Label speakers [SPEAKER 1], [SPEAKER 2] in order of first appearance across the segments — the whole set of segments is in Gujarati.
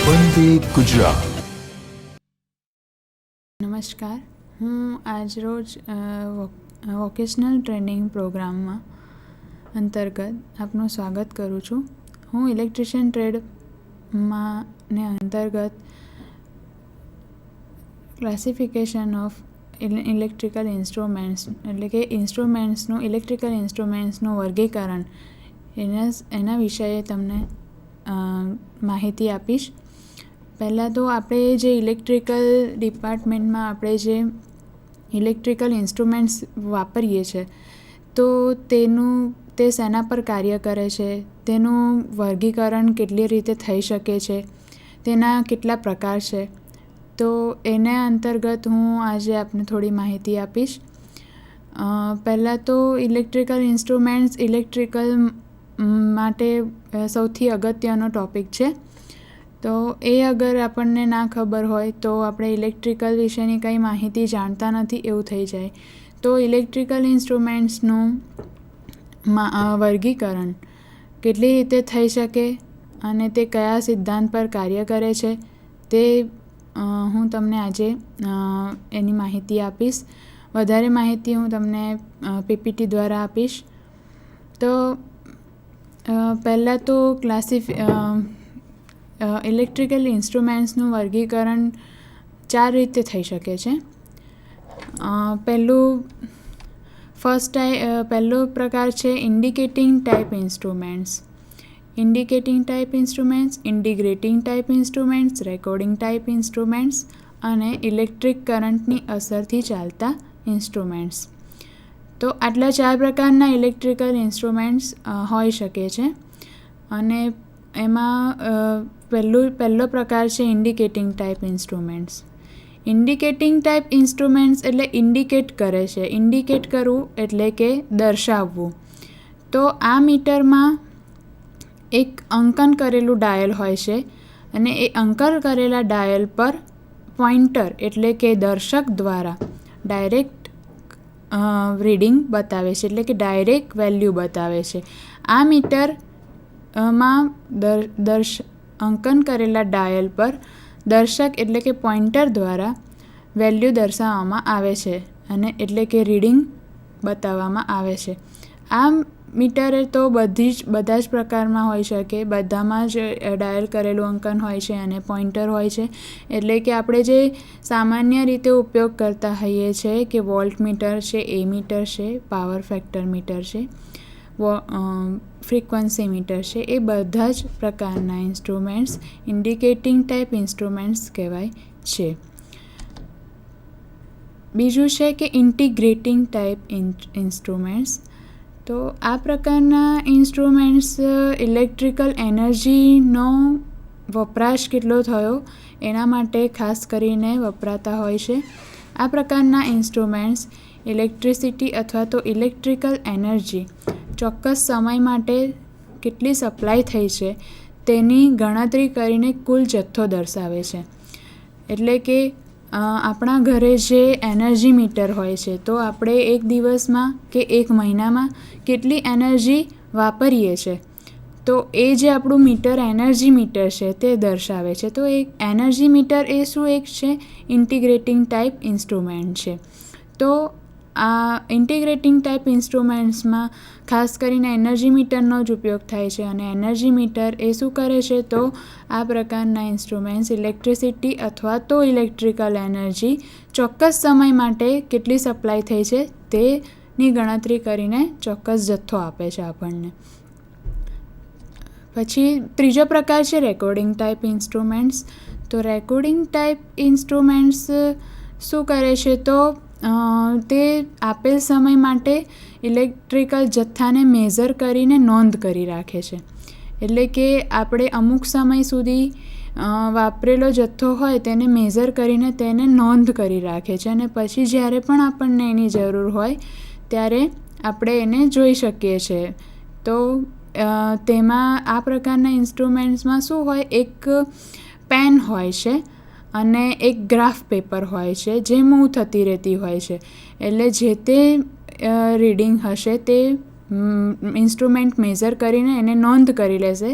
[SPEAKER 1] વંદે ગુજરાત.
[SPEAKER 2] નમસ્કાર, હું આજરોજ વોકેશનલ ટ્રેનિંગ પ્રોગ્રામમાં અંતર્ગત આપનું સ્વાગત કરું છું. હું ઇલેક્ટ્રિશિયન ટ્રેડમાં ને અંતર્ગત ક્લાસિફિકેશન ઓફ ઇલેક્ટ્રિકલ ઇન્સ્ટ્રુમેન્ટ્સ એટલે કે ઇલેક્ટ્રિકલ ઇન્સ્ટ્રુમેન્ટ્સનું વર્ગીકરણ એના વિષয়ে તમને માહિતી આપીશ. પહેલાં તો આપણે જે ઇલેક્ટ્રિકલ ડિપાર્ટમેન્ટમાં આપણે જે ઇલેક્ટ્રિકલ ઇન્સ્ટ્રુમેન્ટ્સ વાપરીએ છીએ તો તે શેના પર કાર્ય કરે છે, તેનું વર્ગીકરણ કેટલી રીતે થઈ શકે છે, તેના કેટલા પ્રકાર છે, તો એના અંતર્ગત હું આજે આપને થોડી માહિતી આપીશ. પહેલાં તો ઇલેક્ટ્રિકલ ઇન્સ્ટ્રુમેન્ટ્સ ઇલેક્ટ્રિકલ માટે સૌથી અગત્યનો ટૉપિક છે. તો એ અગર આપણને ના ખબર હોય તો આપણે ઇલેક્ટ્રિકલ વિશેની કંઈ માહિતી જાણતા નથી એવું થઈ જાય. તો ઇલેક્ટ્રિકલ ઇન્સ્ટ્રુમેન્ટ્સનું વર્ગીકરણ કેટલી રીતે થઈ શકે અને તે કયા સિદ્ધાંત પર કાર્ય કરે છે તે હું તમને આજે એની માહિતી આપીશ. વધારે માહિતી હું તમને પીપીટી દ્વારા આપીશ. તો પહેલાં તો ઇલેક્ટ્રિકલ ઇન્સ્ટ્રુમેન્ટ્સનું વર્ગીકરણ 4 રીતે થઈ શકે છે. પહેલો પ્રકાર છે indicating type instruments. Indicating type instruments, integrating type instruments, recording type instruments અને ઇલેક્ટ્રિક કરંટની અસરથી ચાલતા ઇન્સ્ટ્રુમેન્ટ્સ. તો આટલા 4 પ્રકારના ઇલેક્ટ્રિકલ ઇન્સ્ટ્રુમેન્ટ્સ હોઈ શકે છે. અને એમાં પહેલો પ્રકાર છે indicating type instruments. Indicating type instruments એટલે ઇન્ડિકેટ કરે છે. ઇન્ડિકેટ કરવું એટલે કે દર્શાવવું. તો આ મીટરમાં એક અંકન કરેલું ડાયલ હોય છે અને એ અંકન કરેલા ડાયલ પર પોઇન્ટર એટલે કે દર્શક દ્વારા ડાયરેક્ટ રીડિંગ બતાવે છે, એટલે કે ડાયરેક્ટ વેલ્યુ બતાવે છે. આ મીટરમાં અંકન કરેલા ડાયલ પર દર્શક એટલે કે પોઇન્ટર દ્વારા વેલ્યુ દર્શાવવામાં આવે છે અને એટલે કે રીડિંગ બતાવવામાં આવે છે. આ મીટર તો બધા જ પ્રકારમાં હોઈ શકે. બધામાં જ ડાયલ કરેલું અંકન હોય છે અને પોઇન્ટર હોય છે. એટલે કે આપણે જે સામાન્ય રીતે ઉપયોગ કરતા હોઈએ છીએ કે વોલ્ટ મીટર છે, એ મીટર છે, પાવર ફેક્ટર મીટર છે, ફ્રીક્વન્સી મીટર છે, એ બધા જ પ્રકારના ઇન્સ્ટ્રુમેન્ટ્સ ઇન્ડિકેટિંગ ટાઈપ ઇન્સ્ટ્રુમેન્ટ્સ કહેવાય છે. બીજું છે કે ઇન્ટિગ્રેટિંગ ટાઈપ ઇન્સ્ટ્રુમેન્ટ્સ. તો આ પ્રકારના ઇન્સ્ટ્રુમેન્ટ્સ ઇલેક્ટ્રિકલ એનર્જીનો વપરાશ કેટલો થયો એના માટે ખાસ કરીને વપરાતા હોય છે. આ પ્રકારના ઇન્સ્ટ્રુમેન્ટ્સ ઇલેક્ટ્રિસિટી અથવા તો ઇલેક્ટ્રિકલ એનર્જી ચોક્કસ સમય માટે કેટલી સપ્લાય થઈ છે તેની ગણતરી કરીને કુલ જથ્થો દર્શાવે છે. એટલે કે આપણા ઘરે જે એનર્જી મીટર હોય છે તો આપણે એક દિવસમાં કે એક મહિનામાં કેટલી એનર્જી વાપરીએ છીએ તો એ જે આપણું મીટર એનર્જી મીટર છે તે દર્શાવે છે. તો એક એનર્જી મીટર એ શું એક છે ઇન્ટિગ્રેટિંગ ટાઈપ ઇન્સ્ટ્રુમેન્ટ છે. તો આ ઇન્ટિગ્રેટિંગ ટાઈપ ઇન્સ્ટ્રુમેન્ટ્સમાં ખાસ કરીને એનર્જી મીટરનો જ ઉપયોગ થાય છે. અને એનર્જી મીટર એ શું કરે છે તો આ પ્રકારના ઇન્સ્ટ્રુમેન્ટ્સ ઇલેક્ટ્રિસિટી અથવા તો ઇલેક્ટ્રિકલ એનર્જી ચોક્કસ સમય માટે કેટલી સપ્લાય થઈ છે તેની ગણતરી કરીને ચોક્કસ જથ્થો આપે છે આપણને. પછી ત્રીજો પ્રકાર છે રેકોર્ડિંગ ટાઈપ ઇન્સ્ટ્રુમેન્ટ્સ. તો રેકોર્ડિંગ ટાઈપ ઇન્સ્ટ્રુમેન્ટ્સ શું કરે છે તો તે આપેલ સમય માટે ઇલેક્ટ્રિકલ જથ્થાને મેઝર કરીને નોંધ કરી રાખે છે. એટલે કે આપણે અમુક સમય સુધી વાપરેલો જથ્થો હોય તેને મેઝર કરીને તેને નોંધ કરી રાખે છે અને પછી જ્યારે પણ આપણને એની જરૂર હોય ત્યારે આપણે એને જોઈ શકીએ છીએ. તો તેમાં આ પ્રકારના ઇન્સ્ટ્રુમેન્ટ્સમાં શું હોય, એક પેન હોય છે અને એક ગ્રાફ પેપર હોય છે જે મૂવ થતી રહેતી હોય છે. એટલે જે તે રીડિંગ હશે તે ઇન્સ્ટ્રુમેન્ટ મેઝર કરીને એને નોંધ કરી લેશે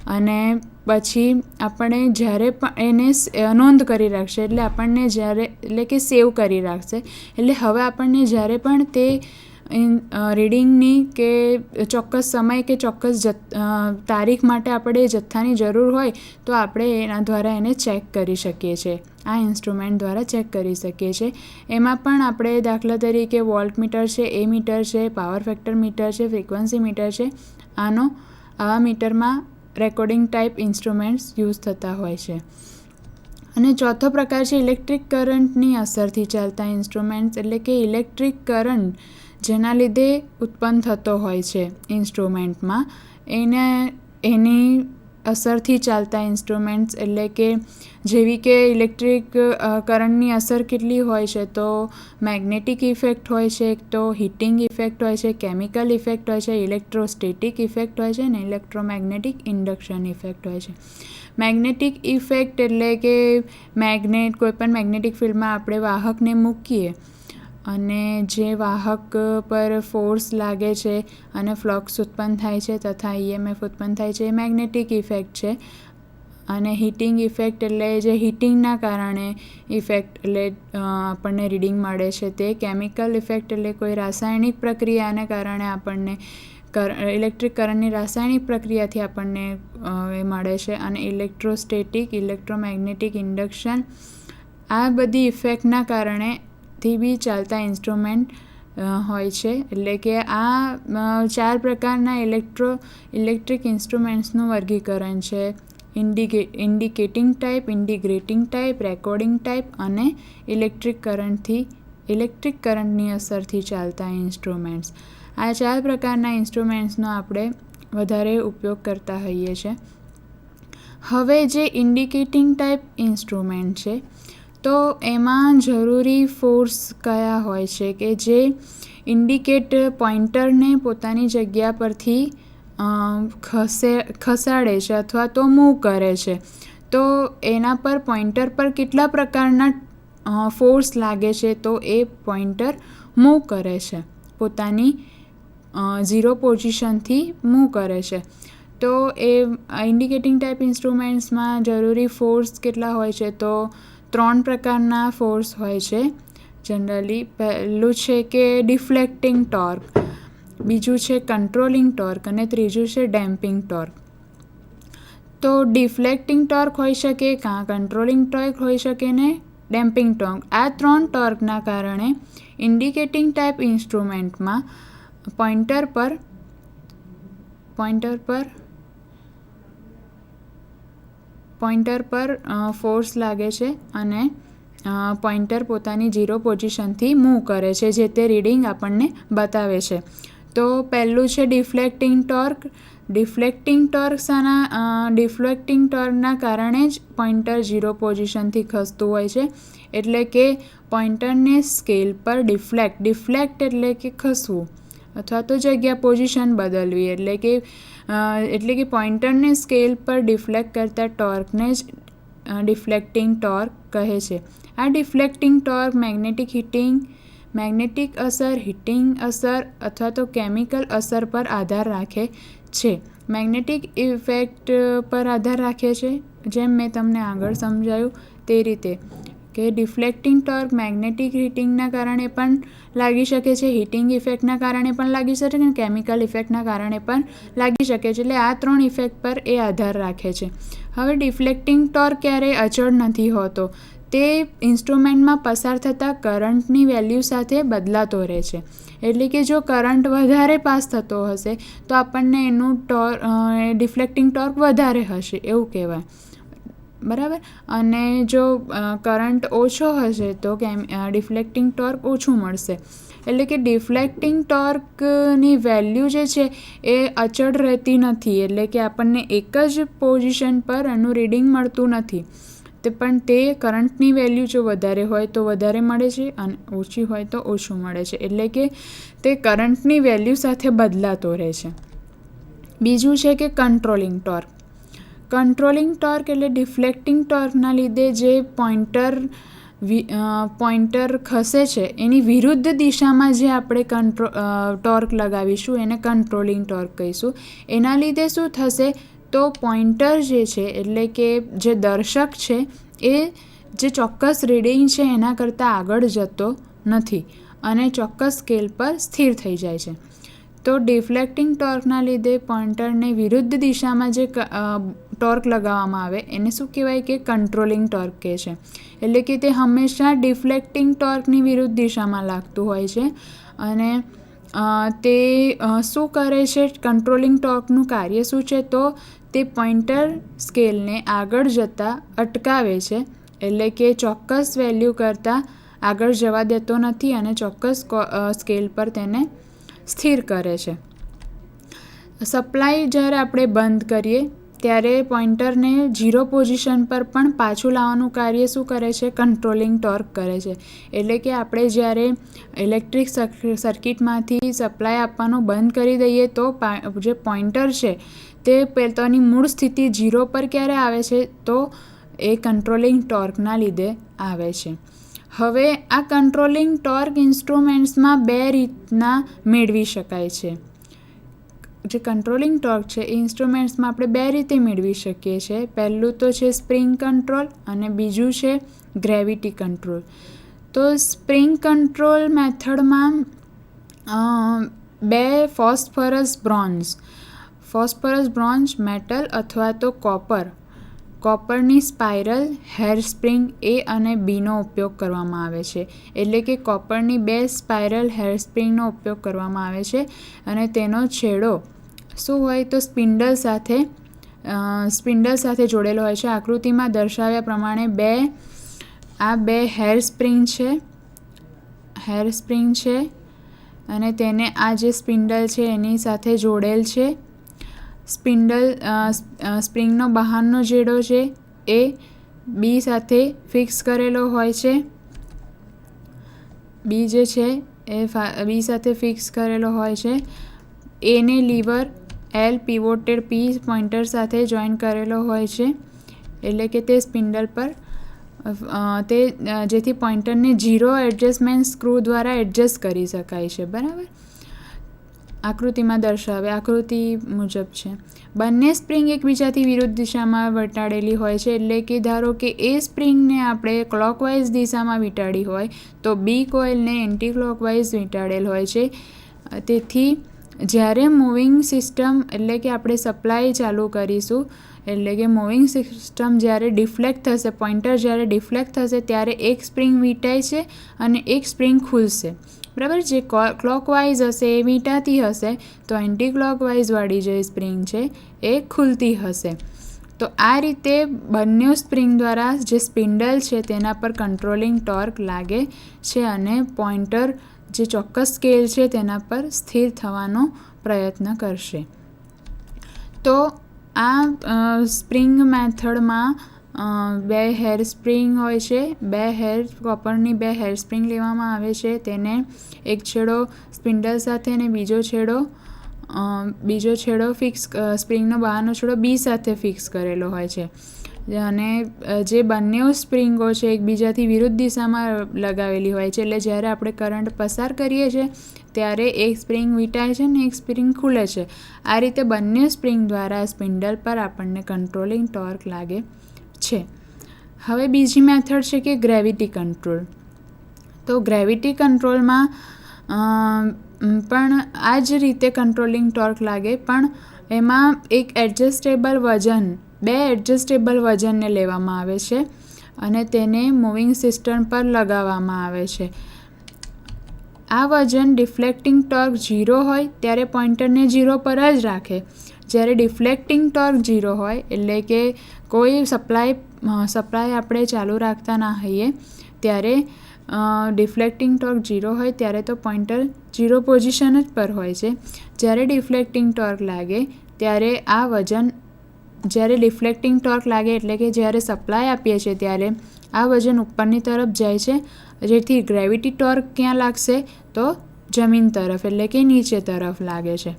[SPEAKER 2] અને પછી આપણે જ્યારે પણ એને નોંધ કરી રાખશે, એટલે આપણને એટલે કે સેવ કરી રાખશે. એટલે હવે આપણને જ્યારે પણ તે રીડિંગની કે ચોક્કસ સમય કે ચોક્કસ તારીખ માટે આપણે જથ્થાની જરૂર હોય તો આપણે એના દ્વારા એને ચેક કરી શકીએ છીએ. આ ઇન્સ્ટ્રુમેન્ટ દ્વારા ચેક કરી શકીએ છીએ. એમાં પણ આપણે દાખલા તરીકે વોલ્ટ મીટર છે, એ મીટર છે, પાવર ફેક્ટર મીટર છે, ફ્રીક્વન્સી મીટર છે. આવા મીટરમાં રેકોર્ડિંગ ટાઈપ ઇન્સ્ટ્રુમેન્ટ્સ યુઝ થતા હોય છે. અને ચોથો પ્રકાર છે ઇલેક્ટ્રિક કરંટની અસરથી ચાલતા ઇન્સ્ટ્રુમેન્ટ્સ, એટલે કે ઇલેક્ટ્રિક કરંટ જેના લીધે ઉત્પન્ન થતો હોય છે ઇન્સ્ટ્રુમેન્ટમાં, એની અસરથી ચાલતા ઇન્સ્ટ્રુમેન્ટ્સ, એટલે કે જેવી કે ઇલેક્ટ્રિક કરંટની અસર કેટલી હોય છે, તો મેગ્નેટિક ઇફેક્ટ હોય છે, તો હીટિંગ ઇફેક્ટ હોય છે, કેમિકલ ઇફેક્ટ હોય છે, ઇલેક્ટ્રોસ્ટેટિક ઇફેક્ટ હોય છે અને ઇલેક્ટ્રોમેગ્નેટિક ઇન્ડક્શન ઇફેક્ટ હોય છે. મેગ્નેટિક ઇફેક્ટ એટલે કે કોઈપણ મેગ્નેટિક ફિલ્ડમાં આપણે વાહકને મૂકીએ અને જે વાહક પર ફોર્સ લાગે છે અને ફ્લક્સ ઉત્પન્ન થાય છે તથા EMF ઉત્પન્ન થાય છે, એ મેગ્નેટિક ઇફેક્ટ છે. અને હીટિંગ ઇફેક્ટ એટલે જે હીટિંગના કારણે ઇફેક્ટ એટલે આપણને રીડિંગ મળે છે તે. કેમિકલ ઇફેક્ટ એટલે કોઈ રાસાયણિક પ્રક્રિયાને કારણે આપણને ઇલેક્ટ્રિક કરંટની રાસાયણિક પ્રક્રિયાથી આપણને એ મળે છે. અને ઇલેક્ટ્રોસ્ટેટિક, ઇલેક્ટ્રોમેગ્નેટિક ઇન્ડક્શન, આ બધી ઇફેક્ટના કારણેથી બી ચાલતા ઇન્સ્ટ્રુમેન્ટ હોય છે. એટલે કે આ 4 પ્રકારના ઇલેક્ટ્રિક ઇન્સ્ટ્રુમેન્ટ્સનું વર્ગીકરણ છે: indicating type, integrating type, recording type અને ઇલેક્ટ્રિક કરંટની અસરથી ચાલતા ઇન્સ્ટ્રુમેન્ટ્સ. આ 4 પ્રકારના ઇન્સ્ટ્રુમેન્ટ્સનો આપણે વધારે ઉપયોગ કરતા હોઈએ છીએ. હવે જે ઇન્ડિકેટિંગ ટાઈપ ઇન્સ્ટ્રુમેન્ટ છે તો એમાં જરૂરી ફોર્સ કયા હોય છે કે જે પોઇન્ટરને પોતાની જગ્યા પરથી ખસાડે છે અથવા તો મૂવ કરે છે. તો એના પર પોઇન્ટર પર કેટલા પ્રકારના ફોર્સ લાગે છે, તો એ પોઇન્ટર મૂવ કરે છે, પોતાની 0 પોઝિશનથી મૂવ કરે છે. તો એ ઇન્ડિકેટિંગ ટાઈપ ઇન્સ્ટ્રુમેન્ટ્સમાં જરૂરી ફોર્સ કેટલા હોય છે, તો 3 પ્રકારના ફોર્સ હોય છે જનરલી. પહેલું છે કે ડિફ્લેક્ટિંગ ટોર્ક, બીજું છે કંટ્રોલિંગ ટોર્ક અને ત્રીજું છે ડેમ્પિંગ ટોર્ક. તો ડિફ્લેક્ટિંગ ટોર્ક હોઈ શકે, કંટ્રોલિંગ ટોર્ક હોઈ શકે ને ડેમ્પિંગ ટોર્ક. આ 3 ટોર્કના કારણે ઇન્ડિકેટિંગ ટાઈપ ઇન્સ્ટ્રુમેન્ટમાં પોઇન્ટર પર ફોર્સ લાગે છે અને પોઇન્ટર પોતાની 0 પોઝિશનથી મૂવ કરે છે, જે તે રીડિંગ આપણને બતાવે છે. તો પહેલું છે ડિફ્લેક્ટિંગ ટોર્ક. ડિફ્લેક્ટિંગ ટોર્કના કારણે જ પોઇન્ટર 0 પોઝિશનથી ખસતું હોય છે. એટલે કે પોઇન્ટરને સ્કેલ પર ડિફ્લેક્ટ એટલે કે ખસવું અથવા તો જગ્યા પોઝિશન બદલવી, એટલે કે પોઇન્ટરને સ્કેલ પર ડિફ્લેક્ટ કરતા ટોર્કને જ ડિફ્લેક્ટિંગ ટોર્ક કહે છે. આ ડિફ્લેક્ટિંગ ટોર્ક મેગ્નેટિક અસર, હીટિંગ અસર અથવા તો કેમિકલ અસર પર આધાર રાખે છે. મેગ્નેટિક ઇફેક્ટ પર આધાર રાખે છે, જેમ મેં તમને આગળ સમજાવ્યું તે રીતે કે ડિફ્લેક્ટિંગ ટોર્ક મેગ્નેટિક હીટિંગના કારણે પણ લાગી શકે છે, હીટિંગ ઇફેક્ટના કારણે પણ લાગી શકે છે અને કેમિકલ ઇફેક્ટના કારણે પણ લાગી શકે છે. એટલે આ 3 ઇફેક્ટ પર એ આધાર રાખે છે. હવે ડિફ્લેક્ટિંગ ટોર્ક ક્યારેય અચળ નથી હોતો, તે ઇન્સ્ટ્રુમેન્ટમાં પસાર થતા કરંટની વેલ્યુ સાથે બદલાતો રહે છે. એટલે કે જો કરંટ વધારે પાસ થતો હશે તો આપણને એનું ડિફ્લેક્ટિંગ ટોર્ક વધારે હશે એવું કહેવાય, બરાબર. અને જો કરંટ ઓછો હશે તો ડિફ્લેક્ટિંગ ટોર્ક ઓછું મળશે. એટલે કે ડિફ્લેક્ટિંગ ટોર્કની વેલ્યુ જે છે એ અચળ રહેતી નથી. એટલે કે આપણને એક જ પોઝિશન પર એનું રીડિંગ મળતું નથી, પણ તે કરંટની વેલ્યુ જો વધારે હોય તો વધારે મળે છે અને ઓછી હોય તો ઓછું મળે છે. એટલે કે તે કરંટની વેલ્યુ સાથે બદલાતો રહે છે. બીજું છે કે કંટ્રોલિંગ ટોર્ક. કંટ્રોલિંગ ટોર્ક એટલે ડિફ્લેક્ટિંગ ટોર્કના લીધે જે પોઇન્ટર ખસે છે એની વિરુદ્ધ દિશામાં જે આપણે ટોર્ક લગાવીશું એને કંટ્રોલિંગ ટોર્ક કહીશું. એના લીધે શું થશે, તો પોઇન્ટર જે છે એટલે કે જે દર્શક છે એ જે ચોક્કસ રીડિંગ છે એના કરતાં આગળ જતો નથી અને ચોક્કસ સ્કેલ પર સ્થિર થઈ જાય છે. તો ડિફ્લેક્ટિંગ ટોર્કના લીધે પોઇન્ટરને વિરુદ્ધ દિશામાં જે ટોર્ક લગાવવામાં આવે એને શું કહેવાય કે કંટ્રોલિંગ ટોર્ક કહે છે. એટલે કે તે હંમેશા ડિફ્લેક્ટિંગ ટોર્કની વિરુદ્ધ દિશામાં લાગતું હોય છે અને તે શું કરે છે, કંટ્રોલિંગ ટોર્કનું કાર્ય શું છે, તો તે પોઇન્ટર સ્કેલને આગળ જતાં અટકાવે છે. એટલે કે ચોક્કસ વેલ્યુ કરતાં આગળ જવા દેતો નથી અને ચોક્કસ સ્કેલ પર તેને સ્થિર કરે છે. સપ્લાય જ્યારે આપણે બંધ કરીએ ત્યારે પોઇન્ટરને 0 પોઝિશન પર પણ પાછું લાવવાનું કાર્ય શું કરે છે, કંટ્રોલિંગ ટોર્ક કરે છે. એટલે કે આપણે જ્યારે ઇલેક્ટ્રિક સર્કિટમાંથી સપ્લાય આપવાનું બંધ કરી દઈએ તો જે પોઇન્ટર છે તે તેની મૂળ સ્થિતિ 0 પર ક્યારે આવે છે, તો એ કંટ્રોલિંગ ટોર્કના લીધે આવે છે. હવે આ કંટ્રોલિંગ ટોર્ક ઇન્સ્ટ્રુમેન્ટ્સમાં 2 રીતના મેળવી શકાય છે. જે કંટ્રોલિંગ ટોર્ક છે એ ઇન્સ્ટ્રુમેન્ટ્સમાં આપણે 2 રીતે મેળવી શકીએ છીએ. પહેલું તો છે સ્પ્રિંગ કંટ્રોલ અને બીજું છે ગ્રેવિટી કંટ્રોલ. તો સ્પ્રિંગ કંટ્રોલ મેથડમાં 2 ફોસ્ફરસ બ્રોન્ઝ મેટલ અથવા તો કોપરની સ્પાઇરલ હેર સ્પ્રિંગ A અને Bનો ઉપયોગ કરવામાં આવે છે. એટલે કે કોપરની 2 સ્પાઇરલ હેર સ્પ્રિંગનો ઉપયોગ કરવામાં આવે છે અને તેનો છેડો શું હોય તો સ્પિન્ડલ સાથે જોડેલો હોય છે. આકૃતિમાં દર્શાવ્યા પ્રમાણે 2 હેર સ્પ્રિંગ છે અને તેને આ જે સ્પિન્ડલ છે એની સાથે જોડેલ છે. સ્પ્રિંગનો બહારનો છેડો છે એ B સાથે ફિક્સ કરેલો હોય છે. B જે છે એ B સાથે ફિક્સ કરેલો હોય છે. એને લીવર, L પિવોટેડ P પોઇન્ટર સાથે જોઈન કરેલો હોય છે. એટલે કે તે સ્પિન્ડલ પર જેથી પોઇન્ટરને 0 એડજસ્ટમેન્ટ સ્ક્રૂ દ્વારા એડજસ્ટ કરી શકાય છે. બરાબર, આકૃતિમાં આકૃતિ મુજબ છે. બંને સ્પ્રિંગ એકબીજાથી વિરુદ્ધ દિશામાં વીંટાળેલી હોય છે. એટલે કે ધારો કે એ સ્પ્રિંગને આપણે ક્લોકવાઇઝ દિશામાં વીંટાળી હોય તો B કોઇલને એન્ટી ક્લોકવાઇઝ વીંટાળેલ હોય છે. તેથી જ્યારે મૂવિંગ સિસ્ટમ એટલે કે આપણે સપ્લાય ચાલુ કરીશું એટલે કે મૂવિંગ સિસ્ટમ જ્યારે ડિફ્લેક્ટ થશે, પોઇન્ટર જ્યારે ડિફ્લેક્ટ થશે ત્યારે એક સ્પ્રિંગ વીંટાય છે અને એક સ્પ્રિંગ ખુલશે. બરાબર, જે ક્લોકવાઇઝ હશે એ વીંટાતી હશે તો એન્ટી ક્લોકવાઇઝવાળી જે સ્પ્રિંગ છે એ ખુલતી હશે. તો આ રીતે બંને સ્પ્રિંગ દ્વારા જે સ્પિન્ડલ છે તેના પર કંટ્રોલિંગ ટોર્ક લાગે છે અને પોઇન્ટર જે ચોક્કસ સ્કેલ છે તેના પર સ્થિર થવાનો પ્રયત્ન કરશે. તો આ સ્પ્રિંગ મેથડમાં 2 હેર સ્પ્રિંગ હોય છે. કોપરની 2 હેર સ્પ્રિંગ લેવામાં આવે છે. તેને એક છેડો સ્પિન્ડલ સાથે અને બીજો છેડો ફિક્સ સ્પ્રિંગનો બહારનો છેડો B સાથે ફિક્સ કરેલો હોય છે. અને જે બંને સ્પ્રિંગો છે એકબીજાથી વિરુદ્ધ દિશામાં લગાવેલી હોય છે. એટલે જ્યારે આપણે કરંટ પસાર કરીએ છીએ ત્યારે એક સ્પ્રિંગ વીંટાય છે ને એક સ્પ્રિંગ ખુલે છે. આ રીતે બંને સ્પ્રિંગ દ્વારા સ્પિન્ડલ પર આપણને કંટ્રોલિંગ ટોર્ક લાગે છે. હવે બીજી મેથડ છે કે ગ્રેવિટી કંટ્રોલ. તો ગ્રેવિટી કંટ્રોલમાં પણ આ જ રીતે કંટ્રોલિંગ ટોર્ક લાગે, પણ એમાં એક એડજસ્ટેબલ વજનને લેવામાં આવે છે અને તેને મૂવિંગ સિસ્ટમ પર લગાવવામાં આવે છે. આ વજન ડિફ્લેક્ટિંગ ટોર્ક 0 હોય ત્યારે પોઇન્ટરને 0 પર જ રાખે. જ્યારે ડિફ્લેક્ટિંગ ટોર્ક 0 હોય એટલે કે કોઈ સપ્લાય આપણે ચાલુ રાખતા ના હોઈએ ત્યારે ડિફ્લેક્ટિંગ ટોર્ક 0 હોય ત્યારે તો પોઇન્ટર 0 પોઝિશન જ પર હોય છે. જ્યારે ડિફ્લેક્ટિંગ ટોર્ક લાગે ત્યારે જ્યારે ડિફ્લેક્ટિંગ ટોર્ક લાગે એટલે કે જ્યારે સપ્લાય આપીએ છીએ ત્યારે આ વજન ઉપરની તરફ જાય છે, જેથી ગ્રેવિટી ટોર્ક ક્યાં લાગશે તો જમીન તરફ એટલે કે નીચે તરફ લાગે છે.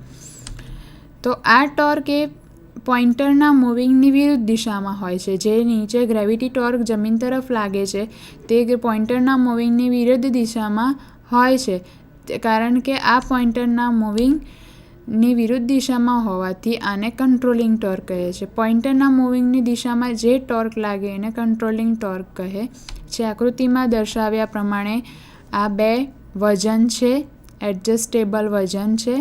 [SPEAKER 2] તો આ ટોર્ક એ પોઇન્ટરના મૂવિંગની વિરુદ્ધ દિશામાં હોય છે. જે નીચે ગ્રેવિટી ટોર્ક જમીન તરફ લાગે છે તે પોઇન્ટરના મૂવિંગની વિરુદ્ધ દિશામાં હોય છે, કારણ કે આ પોઇન્ટરના મૂવિંગ ની વિરુદ્ધ દિશામાં હોવાથી આને કંટ્રોલિંગ ટોર્ક કહે છે. પોઇન્ટરના મૂવિંગની દિશામાં જે ટોર્ક લાગે એને કંટ્રોલિંગ ટોર્ક કહે છે. આકૃતિમાં દર્શાવ્યા પ્રમાણે આ બે વજન છે, એડજસ્ટેબલ વજન છે,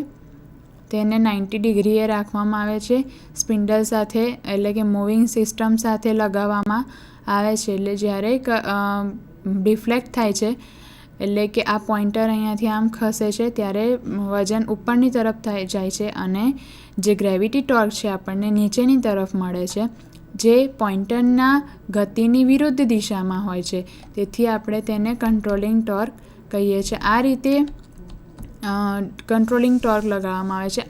[SPEAKER 2] તેને 90 ડિગ્રીએ રાખવામાં આવે છે. સ્પિન્ડલ સાથે એટલે કે મૂવિંગ સિસ્ટમ સાથે લગાવવામાં આવે છે. એટલે જ્યારે ડિફ્લેક્ટ થાય છે એટલે કે આ પોઇન્ટર અહીંયાથી આમ ખસે છે ત્યારે વજન ઉપરની તરફ જાય છે અને જે ગ્રેવિટી ટોર્ક છે આપણને નીચેની તરફ મળે છે, જે પોઇન્ટરના ગતિની વિરુદ્ધ દિશામાં હોય છે. તેથી આપણે તેને કંટ્રોલિંગ ટોર્ક કહીએ છીએ. આ રીતે કંટ્રોલિંગ ટોર્ક લગાવવામાં આવે છે.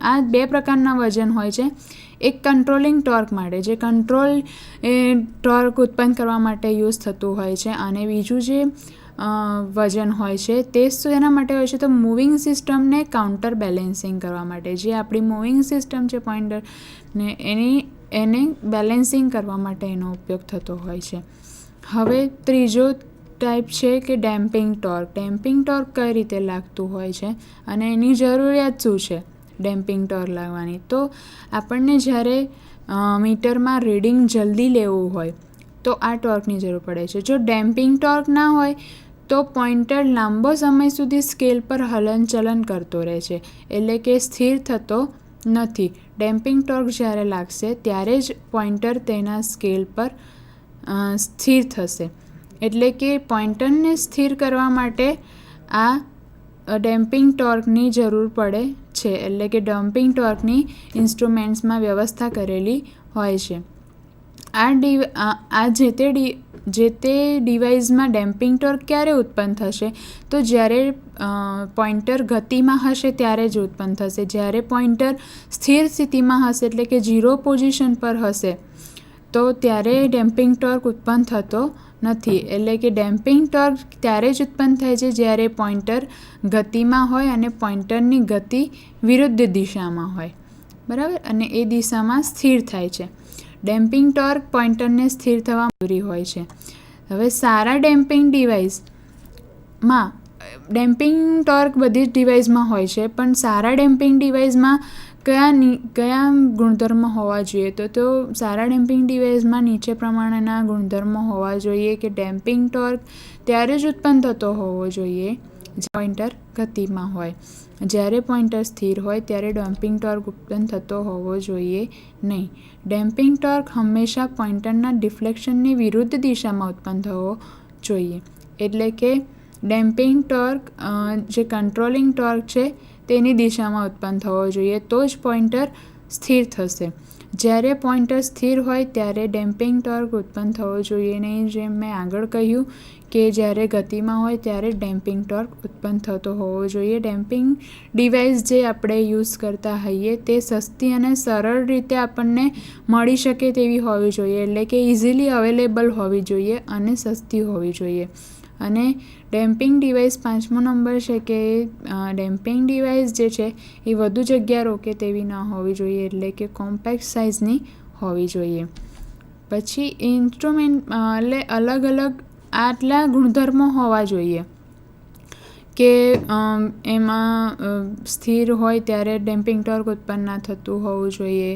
[SPEAKER 2] આ બે પ્રકારના વજન હોય છે. એક કંટ્રોલિંગ ટોર્ક માટે, જે કંટ્રોલ ટોર્ક ઉત્પન્ન કરવા માટે યુઝ થતું હોય છે, અને બીજું જે વજન હોય છે તે એના માટે હોય છે તો મૂવિંગ સિસ્ટમને કાઉન્ટર બેલેન્સિંગ કરવા માટે. જે આપણી મૂવિંગ સિસ્ટમ છે પોઇન્ટરને એને બેલેન્સિંગ કરવા માટે એનો ઉપયોગ થતો હોય છે. હવે ત્રીજો ટાઈપ છે કે ડેમ્પિંગ ટોર્ક. ડેમ્પિંગ ટોર્ક કઈ રીતે લાગતું હોય છે અને એની જરૂરિયાત શું છે ડેમ્પિંગ ટોર્ક લાગવાની? તો આપણને જ્યારે મીટરમાં રીડિંગ જલ્દી લેવું હોય તો આ ટોર્કની જરૂર પડે છે. જો ડેમ્પિંગ ટોર્ક ના હોય તો પોઇન્ટર લાંબો સમય સુધી સ્કેલ પર હલનચલન કરતો રહે છે, એટલે કે સ્થિર થતો નથી. ડેમ્પિંગ ટોર્ક જ્યારે લાગશે ત્યારે જ પોઇન્ટર તેના સ્કેલ પર સ્થિર થશે. એટલે કે પોઇન્ટરને સ્થિર કરવા માટે આ ડેમ્પિંગ ટોર્કની જરૂર પડે છે. એટલે કે ડેમ્પિંગ ટોર્કની ઇન્સ્ટ્રુમેન્ટ્સમાં વ્યવસ્થા કરેલી હોય છે. જે તે ડિવાઇસમાં ડેમ્પિંગ ટોર્ક ક્યારે ઉત્પન્ન થશે? તો જ્યારે પોઇન્ટર ગતિમાં હશે ત્યારે જ ઉત્પન્ન થશે. જ્યારે પોઇન્ટર સ્થિર સ્થિતિમાં હશે એટલે કે 0 પોઝિશન પર હશે તો ત્યારે ડેમ્પિંગ ટોર્ક ઉત્પન્ન થતો નથી. એટલે કે ડેમ્પિંગ ટોર્ક ત્યારે જ ઉત્પન્ન થાય છે જ્યારે પોઇન્ટર ગતિમાં હોય અને પોઇન્ટરની ગતિ વિરુદ્ધ દિશામાં હોય, બરાબર, અને એ દિશામાં સ્થિર થાય છે. ડેમ્પિંગ ટોર્ક પોઇન્ટરને સ્થિર થવા જરૂરી હોય છે. હવે સારા ડેમ્પિંગ ડિવાઇસમાં ડેમ્પિંગ ટોર્ક બધી જ ડિવાઇસમાં હોય છે, પણ સારા ડેમ્પિંગ ડિવાઇસમાં કયા ગુણધર્મો હોવા જોઈએ? તો સારા ડેમ્પિંગ ડિવાઇસમાં નીચે પ્રમાણેના ગુણધર્મો હોવા જોઈએ કે ડેમ્પિંગ ટોર્ક ત્યારે જ ઉત્પન્ન થતો હોવો જોઈએ પોઇન્ટર ગતિમાં હોય. જ્યારે પોઇન્ટર સ્થિર હોય ત્યારે ડેમ્પિંગ ટોર્ક ઉત્પન્ન થતો હોવો જોઈએ નહીં. ડેમ્પિંગ ટોર્ક હંમેશા પોઇન્ટરના ડિફ્લેક્શનની વિરુદ્ધ દિશામાં ઉત્પન્ન થવો જોઈએ. એટલે કે ડેમ્પિંગ ટોર્ક જે કંટ્રોલિંગ ટોર્ક છે તેની દિશામાં ઉત્પન્ન થવો જોઈએ તો જ પોઇન્ટર સ્થિર થશે. જ્યારે પોઇન્ટર સ્થિર હોય ત્યારે ડેમ્પિંગ ટોર્ક ઉત્પન્ન થવો જોઈએ નહીં. જેમ મેં આગળ કહ્યું કે જ્યારે ગતિમાં હોય ત્યારે ડેમ્પિંગ ટોર્ક ઉત્પન્ન થતો હોવો જોઈએ. ડેમ્પિંગ ડિવાઇસ જે આપણે યુઝ કરતા હોઈએ તે સસ્તી અને સરળ રીતે આપણને મળી શકે તેવી હોવી જોઈએ. એટલે કે ઇઝીલી અવેલેબલ હોવી જોઈએ અને સસ્તી હોવી જોઈએ. અને ડેમ્પિંગ ડિવાઇસ 5મો નંબર છે કે ડેમ્પિંગ ડિવાઇસ જે છે એ વધુ જગ્યા રોકે તેવી ન હોવી જોઈએ, એટલે કે કોમ્પેક્ટ સાઇઝની હોવી જોઈએ. પછી ઇન્સ્ટ્રુમેન્ટ એટલે અલગ અલગ આટલા ગુણધર્મો હોવા જોઈએ કે એમાં સ્થિર હોય ત્યારે ડેમ્પિંગ ટોર્ક ઉત્પન્ન ના થતું હોવું જોઈએ,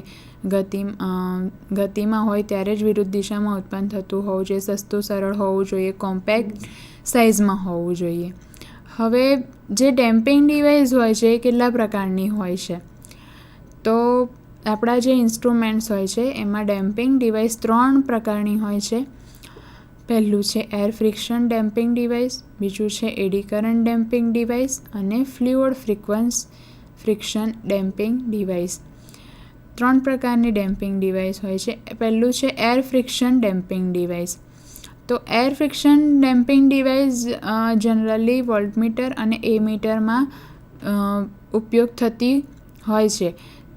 [SPEAKER 2] ગતિમાં હોય ત્યારે જ વિરુદ્ધ દિશામાં ઉત્પન્ન થતું હોવું જોઈએ, સસ્તું સરળ હોવું જોઈએ, કોમ્પેક્ટ સાઇઝમાં હોવું જોઈએ. હવે જે ડેમ્પિંગ ડિવાઇસ હોય છે એ કેટલા પ્રકારની હોય છે? તો આપણા જે ઇન્સ્ટ્રુમેન્ટ્સ હોય છે એમાં ડેમ્પિંગ ડિવાઇસ 3 પ્રકારની હોય છે. પહેલું છે એર ફ્રિક્શન ડેમ્પિંગ ડિવાઇસ, બીજું છે એડી કરંટ ડેમ્પિંગ ડિવાઇસ અને ફ્લુઇડ ફ્રિક્શન ડેમ્પિંગ ડિવાઇસ. 3 પ્રકારની ડેમ્પિંગ ડિવાઇસ હોય છે. પહેલું છે એર ફ્રિક્શન ડેમ્પિંગ ડિવાઇસ. તો air friction damping device generally voltmeter અને એમીટરમાં ઉપયોગ થતી હોય છે.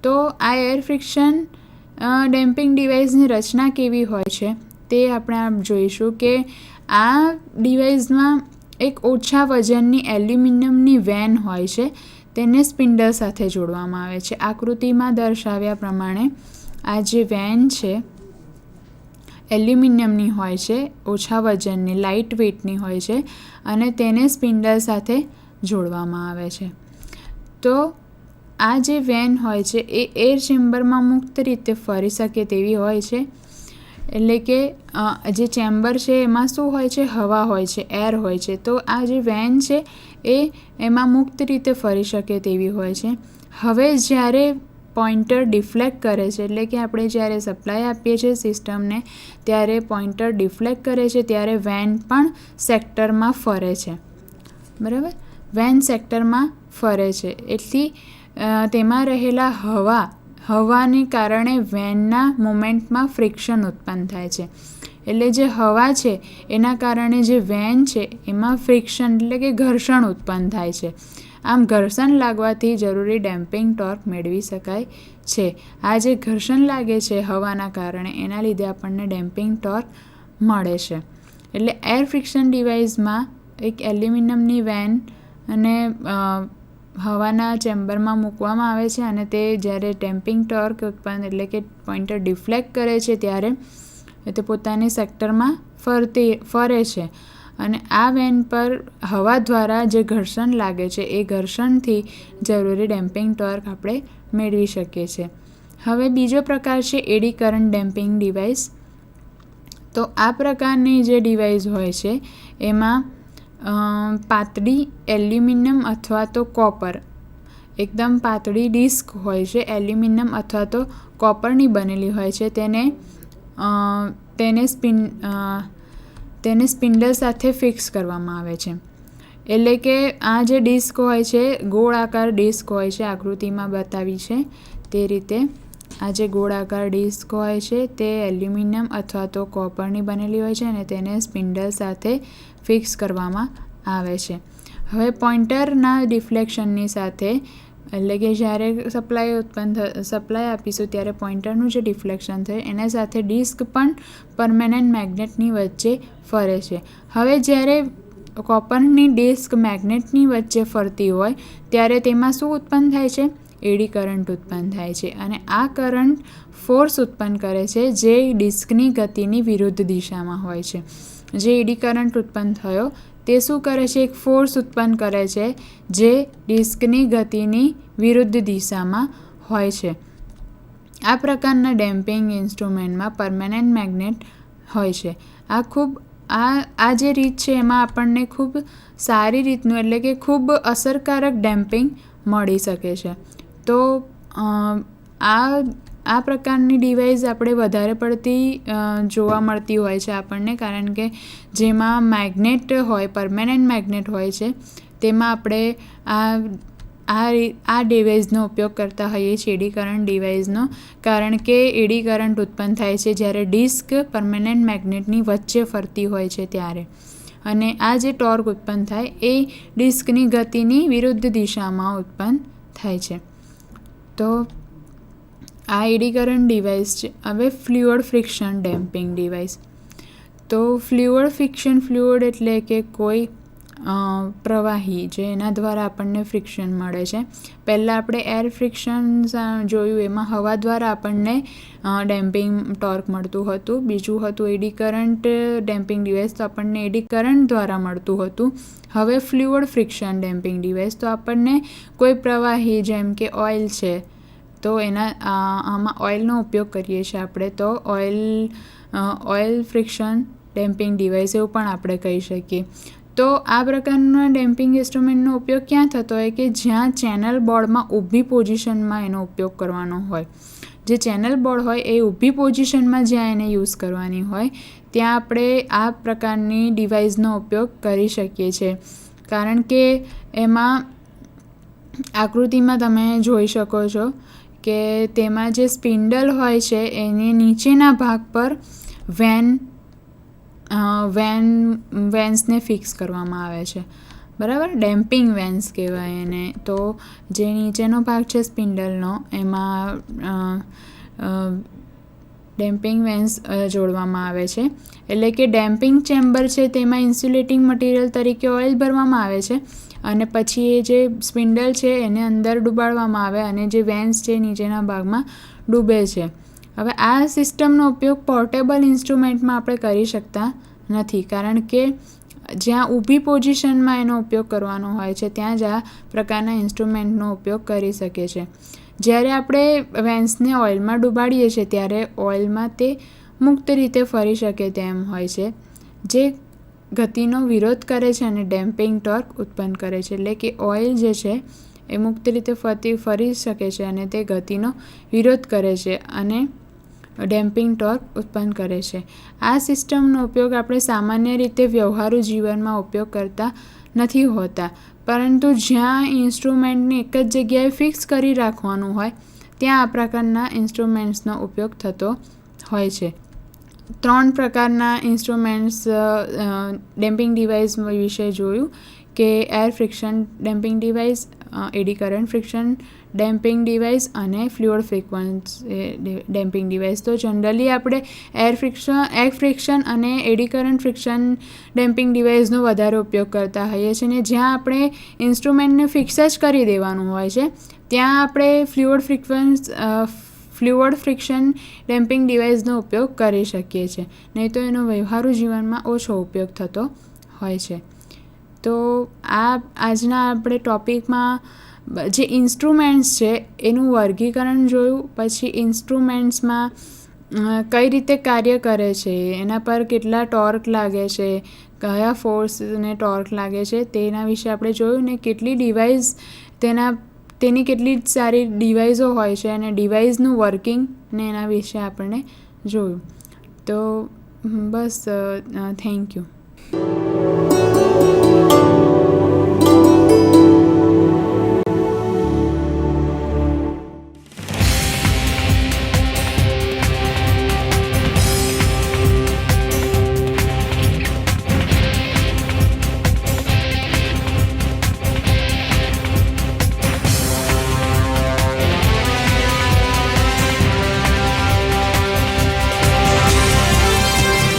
[SPEAKER 2] તો આ એર ફ્રિક્શન ડેમ્પિંગ ડિવાઇસની રચના કેવી હોય છે તે આપણે જોઈશું કે આ ડિવાઇસમાં એક ઓછા વજનની એલ્યુમિનિયમની વેન હોય છે, તેને સ્પિન્ડલ સાથે જોડવામાં આવે છે. આકૃતિમાં દર્શાવ્યા પ્રમાણે આ જે વેન છે એલ્યુમિનિયમની હોય છે, ઓછા વજનની, લાઇટ વેઇટની હોય છે અને તેને સ્પિન્ડલ સાથે જોડવામાં આવે છે. તો આ જે વેન હોય છે એ એર ચેમ્બરમાં મુક્ત રીતે ફરી શકે તેવી હોય છે. એટલે કે જે ચેમ્બર છે એમાં શું હોય છે? હવા હોય છે, એર હોય છે. તો આ જે વેન છે એ એમાં મુક્ત રીતે ફરી શકે તેવી હોય છે. હવે જ્યારે પોઇન્ટર ડિફ્લેક્ટ કરે છે, એટલે કે આપણે જ્યારે સપ્લાય આપીએ છીએ સિસ્ટમને ત્યારે પોઇન્ટર ડિફ્લેક્ટ કરે છે ત્યારે વેન પણ સેક્ટરમાં ફરે છે. બરાબર? વેન સેક્ટરમાં ફરે છે એટલે તેમાં રહેલા હવાને કારણે વેનના મોમેન્ટમાં ફ્રિક્શન ઉત્પન્ન થાય છે. એટલે જે હવા છે એના કારણે જે વેન છે એમાં ફ્રિક્શન એટલે કે ઘર્ષણ ઉત્પન્ન થાય છે. આમ ઘર્ષણ લાગવાથી જરૂરી ડેમ્પિંગ ટોર્ક મેળવી શકાય છે. આ જે ઘર્ષણ લાગે છે હવાના કારણે એના લીધે આપણને ડેમ્પિંગ ટોર્ક મળે છે. એટલે એર ફ્રિક્શન ડિવાઇસમાં એક એલ્યુમિનિયમની વેન અને હવાના ચેમ્બરમાં મૂકવામાં આવે છે અને તે જ્યારે ડેમ્પિંગ ટોર્ક ઉત્પન્ન એટલે કે પોઇન્ટર ડિફ્લેક્ટ કરે છે ત્યારે તે પોતાની સેક્ટરમાં ફરે છે. અને આ વેન પર હવા દ્વારા જે ઘર્ષણ લાગે છે એ ઘર્ષણથી જરૂરી ડેમ્પિંગ ટોર્ક આપણે મેળવી શકીએ છીએ. હવે બીજો પ્રકાર છે એડી કરંટ ડેમ્પિંગ ડિવાઇસ. તો આ પ્રકારની જે ડિવાઇસ હોય છે એમાં પાતળી એલ્યુમિનિયમ અથવા તો કોપર, એકદમ પાતળી ડિસ્ક હોય છે, એલ્યુમિનિયમ અથવા તો કોપરની બનેલી હોય છે. તેને સ્પિન્ડલ સાથે ફિક્સ કરવામાં આવે છે. એટલે કે આ જે ડિસ્ક હોય છે ગોળાકાર ડિસ્ક હોય છે, આકૃતિમાં બતાવી છે તે રીતે આ જે ગોળાકાર ડિસ્ક હોય છે તે એલ્યુમિનિયમ અથવા તો કોપરની બનેલી હોય છે અને તેને સ્પિન્ડલ સાથે ફિક્સ કરવામાં આવે છે. હવે પોઇન્ટરના ડિફ્લેક્શનની સાથે એટલે કે જ્યારે સપ્લાય આપીશું ત્યારે પોઇન્ટરનું જે ડિફ્લેક્શન થાય એના સાથે ડિસ્ક પણ પરમેનન્ટ મેગ્નેટની વચ્ચે ફરે છે. હવે જ્યારે કોપરની ડિસ્ક મેગ્નેટની વચ્ચે ફરતી હોય ત્યારે તેમાં શું ઉત્પન્ન થાય છે? એડી કરંટ ઉત્પન્ન થાય છે અને આ કરંટ ફોર્સ ઉત્પન્ન કરે છે જે ડિસ્કની ગતિની વિરુદ્ધ દિશામાં હોય છે. જે એડી કરંટ ઉત્પન્ન થયો તે શું કરે છે? એક ફોર્સ ઉત્પન્ન કરે છે જે ડિસ્કની ગતિની વિરુદ્ધ દિશામાં હોય છે. આ પ્રકારના ડેમ્પિંગ ઇન્સ્ટ્રુમેન્ટમાં પરમેનન્ટ મેગ્નેટ હોય છે. આ જે રીત છે એમાં આપણને ખૂબ સારી રીતનું એટલે કે ખૂબ અસરકારક ડેમ્પિંગ મળી શકે છે. તો આ પ્રકારની ડિવાઇસ આપણે વધારે પડતી જોવા મળતી હોય છે આપણને, કારણ કે જેમાં મેગ્નેટ હોય, પરમેનન્ટ મેગ્નેટ હોય છે તેમાં આપણે આ ડિવાઇસનો ઉપયોગ કરતા હોઈએ છીએ, એડી કરંટ ડિવાઇસનો, કારણ કે એડી કરંટ ઉત્પન્ન થાય છે જ્યારે ડિસ્ક પરમેનન્ટ મેગ્નેટની વચ્ચે ફરતી હોય છે ત્યારે. અને આ જે ટોર્ક ઉત્પન્ન થાય એ ડિસ્કની ગતિની વિરુદ્ધ દિશામાં ઉત્પન્ન થાય છે. તો આ એડી કરંટ ડિવાઇસ છે. હવે ફ્લુઇડ ફ્રિક્શન ડેમ્પિંગ ડિવાઇસ. તો ફ્લુઇડ એટલે કે કોઈ પ્રવાહી જેના દ્વારા આપણને ફ્રિક્શન મળે છે. પહેલાં આપણે એર ફ્રિક્શન જોયું, એમાં હવા દ્વારા આપણને ડેમ્પિંગ ટોર્ક મળતું હતું. બીજું હતું એડી કરંટ ડેમ્પિંગ ડિવાઇસ, તો આપણને એડી કરંટ દ્વારા મળતું હતું. હવે ફ્લુઇડ ફ્રિક્શન ડેમ્પિંગ ડિવાઇસ, તો આપણને કોઈ પ્રવાહી જેમ કે ઓઇલ છે તો આમાં ઓઇલનો ઉપયોગ કરીએ છીએ આપણે, તો ઓઇલ ફ્રિક્શન ડેમ્પિંગ ડિવાઇસ એવું પણ આપણે કહી શકીએ. તો આ પ્રકારના ડેમ્પિંગ ઇન્સ્ટ્રુમેન્ટનો ઉપયોગ ક્યાં થતો હોય કે જ્યાં ચેનલ બોર્ડમાં ઊભી પોઝિશનમાં એનો ઉપયોગ કરવાનો હોય. જે ચેનલ બોર્ડ હોય એ ઊભી પોઝિશનમાં જ્યાં એને યુઝ કરવાની હોય ત્યાં આપણે આ પ્રકારની ડિવાઇસનો ઉપયોગ કરી શકીએ છીએ. કારણ કે એમાં આકૃતિમાં તમે જોઈ શકો છો કે તેમાં જે સ્પિન્ડલ હોય છે એની નીચેના ભાગ પર વેન્સને ફિક્સ કરવામાં આવે છે. બરાબર? ડેમ્પિંગ વેન્સ કહેવાય એને. તો જે નીચેનો ભાગ છે સ્પિન્ડલનો એમાં ડેમ્પિંગ વેન્સ જોડવામાં આવે છે. એટલે કે ડેમ્પિંગ ચેમ્બર છે તેમાં ઇન્સ્યુલેટિંગ મટીરિયલ તરીકે ઓઇલ ભરવામાં આવે છે અને પછી એ જે સ્પિન્ડલ છે એને અંદર ડૂબાડવામાં આવે અને જે વેન્સ છે નીચેના ભાગમાં ડૂબે છે. હવે આ સિસ્ટમનો ઉપયોગ પોર્ટેબલ ઇન્સ્ટ્રુમેન્ટમાં આપણે કરી શકતા નથી, કારણ કે જ્યાં ઊભી પોઝિશનમાં એનો ઉપયોગ કરવાનો હોય છે ત્યાં જ આ પ્રકારના ઇન્સ્ટ્રુમેન્ટનો ઉપયોગ કરી શકે છે. જ્યારે આપણે વેન્સને ઓઇલમાં ડૂબાડીએ છીએ ત્યારે ઓઇલમાં તે મુક્ત રીતે ફરી શકે તેમ હોય છે, જે ગતિનો વિરોધ કરે છે અને ડેમ્પિંગ ટોર્ક ઉત્પન્ન કરે છે. એટલે કે ઓઇલ જે છે એ મુક્ત રીતે ફરી શકે છે અને તે ગતિનો વિરોધ કરે છે અને ડેમ્પિંગ ટોર્ક ઉત્પન્ન કરે છે. આ સિસ્ટમનો ઉપયોગ આપણે સામાન્ય રીતે વ્યવહારુ જીવનમાં ઉપયોગ કરતા નથી હોતા, પરંતુ જ્યાં ઇન્સ્ટ્રુમેન્ટને એક જ જગ્યાએ ફિક્સ કરી રાખવાનું હોય ત્યાં આ પ્રકારના ઇન્સ્ટ્રુમેન્ટ્સનો ઉપયોગ થતો હોય છે. 3 પ્રકારના ઇન્સ્ટ્રુમેન્ટ્સ ડેમ્પિંગ ડિવાઇસ વિશે જોયું કે air friction damping device, eddy current friction damping device અને ફ્લુઇડ ફ્રીક્વન્સી ડેમ્પિંગ ડિવાઇસ. તો જનરલી આપણે એર ફ્રિક્શન અને એડી કરંટ ફ્રિક્શન ડેમ્પિંગ ડિવાઇસનો વધારે ઉપયોગ કરતા હોઈએ છીએ, અને જ્યાં આપણે ઇન્સ્ટ્રુમેન્ટને ફિક્સ જ કરી દેવાનું હોય છે ત્યાં આપણે ફ્લુઇડ ફ્રિક્શન ડેમ્પિંગ ડિવાઇસનો ઉપયોગ કરી શકીએ છીએ, નહીં તો એનો વ્યવહારુ જીવનમાં ઓછો ઉપયોગ થતો હોય છે. તો આજના આપણે ટૉપિકમાં જે ઇન્સ્ટ્રુમેન્ટ્સ છે એનું વર્ગીકરણ જોયું, પછી ઇન્સ્ટ્રુમેન્ટ્સમાં કઈ રીતે કાર્ય કરે છે, એના પર કેટલા ટોર્ક લાગે છે, કયા ફોર્સ અને ટોર્ક લાગે છે તેના વિશે આપણે જોયું, ને કેટલી ડિવાઇસ તેની કેટલી સારી ડિવાઇસો હોય છે અને ડિવાઇસનું વર્કિંગ ને એના વિશે આપણને જોયું. તો બસ, થેન્ક યુ.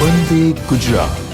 [SPEAKER 1] વંદે ગુજરાત.